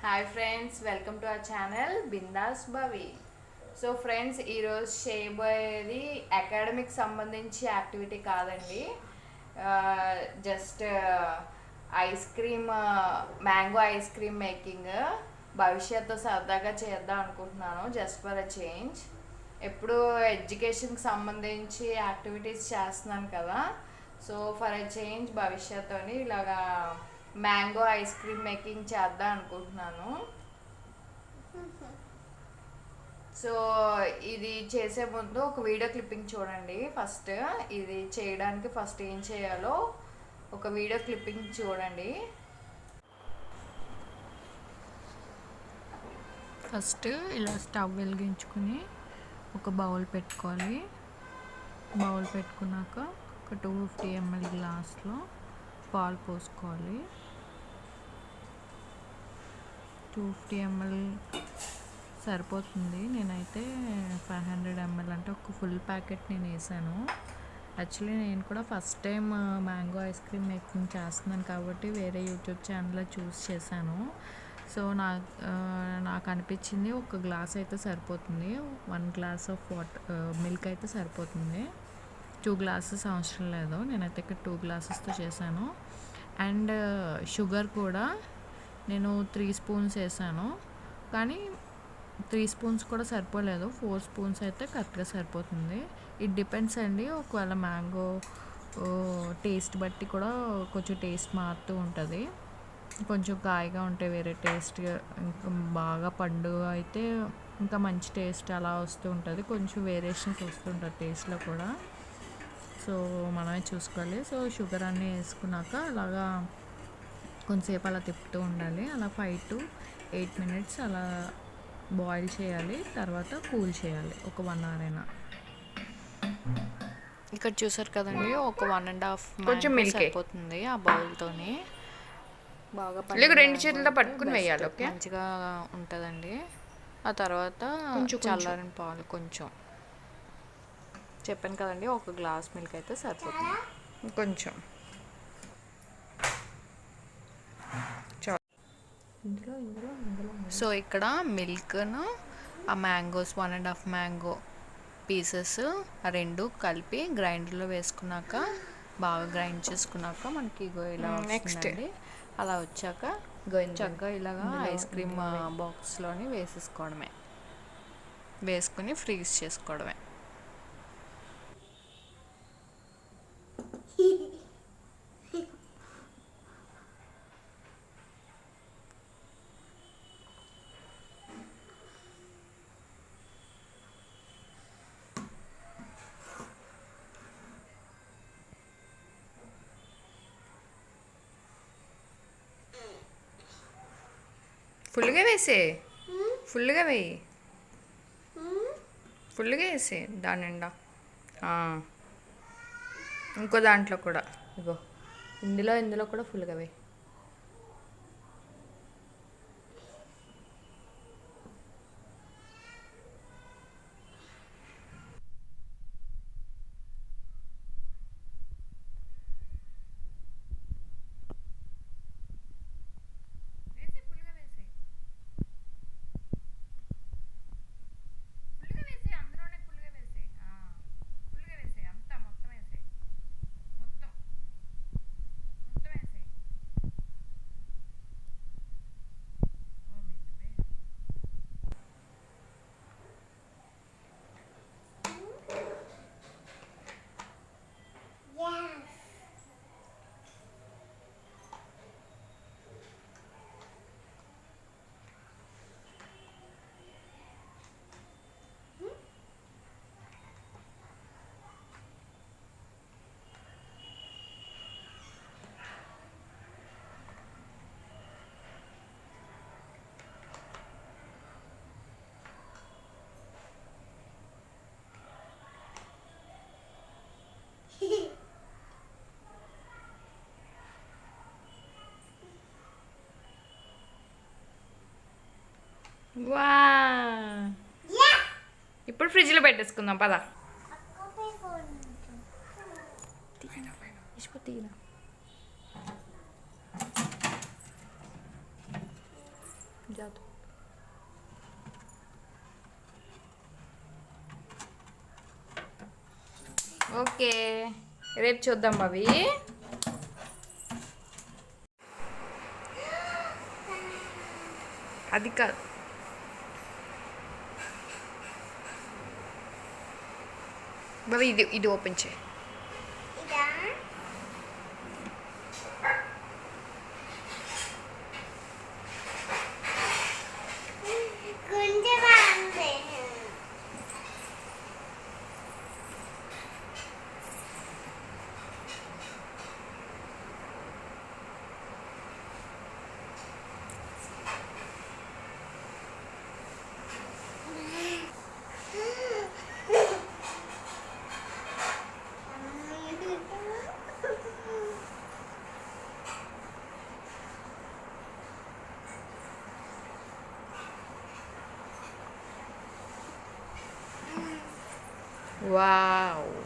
Hi friends, welcome to our channel Bindasbhavi. So friends, ఈరోజు చేయబోయేది academic సంబంధించి యాక్టివిటీ కాదండి. Just ice cream, mango ice cream making భవిష్యత్తు సరదాగా చేద్దాం అనుకుంటున్నాను. Just for a change. ఎప్పుడు ఎడ్యుకేషన్కి సంబంధించి యాక్టివిటీస్ చేస్తున్నాను కదా, సో ఫర్ ఎ చేంజ్ భవిష్యత్తుని ఇలాగా మ్యాంగో ఐస్ క్రీమ్ మేకింగ్ చేద్దాం అనుకుంటున్నాను. సో ఇది చేసే ముందు ఒక వీడియో క్లిప్పింగ్ చూడండి. ఫస్ట్ ఇది చేయడానికి ఫస్ట్ ఏం చేయాలో ఒక వీడియో క్లిప్పింగ్ చూడండి. ఫస్ట్ ఇలా స్టవ్ వెలిగించుకుని ఒక బౌల్ పెట్టుకోవాలి. బౌల్ పెట్టుకున్నాక ఒక 250 ml గ్లాస్లో పాలు పోసుకోవాలి. 250 ml సరిపోతుంది. నేనైతే 500 ml అంటే ఒక ఫుల్ ప్యాకెట్ నేను వేసాను. యాక్చువల్లీ నేను కూడా first time mango ice cream making చేస్తున్నాను కాబట్టి వేరే యూట్యూబ్ ఛానల్లో చూస్ చేశాను. సో నాకు అనిపించింది ఒక గ్లాస్ అయితే సరిపోతుంది. 1 గ్లాస్ ఆఫ్ మిల్క్ అయితే సరిపోతుంది. 2 గ్లాసెస్ అవసరం లేదు. నేనైతే ఇక్కడ 2 గ్లాసెస్తో చేశాను. అండ్ షుగర్ కూడా నేను 3 స్పూన్స్ వేసాను, కానీ 3 స్పూన్స్ కూడా సరిపోలేదు. 4 స్పూన్స్ అయితే కరెక్ట్గా సరిపోతుంది. ఇట్ డిపెండ్స్ అండి. ఒకవేళ మ్యాంగో టేస్ట్ బట్టి కూడా కొంచెం టేస్ట్ మారుతూ ఉంటుంది. కొంచెం కాయగా ఉంటే వేరే టేస్ట్, ఇంకా బాగా పండు అయితే ఇంకా మంచి టేస్ట్ అలా వస్తూ ఉంటుంది. కొంచెం వేరియేషన్స్ వస్తుంటుంది టేస్ట్లో కూడా. సో మనమే చూసుకోవాలి. సో షుగర్ అన్నీ వేసుకున్నాక అలాగా కొంతసేపు అలా తిప్పుతూ ఉండాలి. అలా 5 to 8 minutes అలా బాయిల్ చేయాలి. తర్వాత కూల్ చేయాలి ఒక 1 hour అయినా. ఇక్కడ చూసారు కదండి, ఒక 1.5 కొంచెం మిల్క్ సరిపోతుంది. ఆ బౌల్తోని బాగా 2 చేతులతో పట్టుకుని వేయాలి. ఓకే, మంచిగా ఉంటుందండి. ఆ తర్వాత చల్లారిన పాలు కొంచెం చెప్పాను కదండి, ఒక గ్లాస్ మిల్క్ అయితే సరిపోతుంది. కొంచెం సో ఇక్కడ మిల్క్ను ఆ మ్యాంగోస్ 1.5 మ్యాంగో పీసెస్ ఆ రెండు కలిపి గ్రైండర్లో వేసుకున్నాక బాగా గ్రైండ్ చేసుకున్నాక మనకి ఇలా వస్తుందండి. అలా వచ్చాక చక్కగా ఇలాగా ఐస్ క్రీమ్ బాక్స్లోని వేసేసుకోవడమే, వేసుకుని ఫ్రీజ్ చేసుకోవడమే. ఫుల్గా వేసే, ఫుల్గా వేయి, ఫుల్గా వేసే దాని నిండా. ఇంకో దాంట్లో కూడా ఇగో ఇందులో కూడా ఫుల్గా వేయి. వా, ఇప్పుడు ఫ్రిడ్జ్లో పెట్టేసుకుందాం పదా. జాతర. ఓకే, రేపు చూద్దాం అవి. అది కాదు, బాబీ ఇది ఇది ఓపెన్ చేయి. వావ్.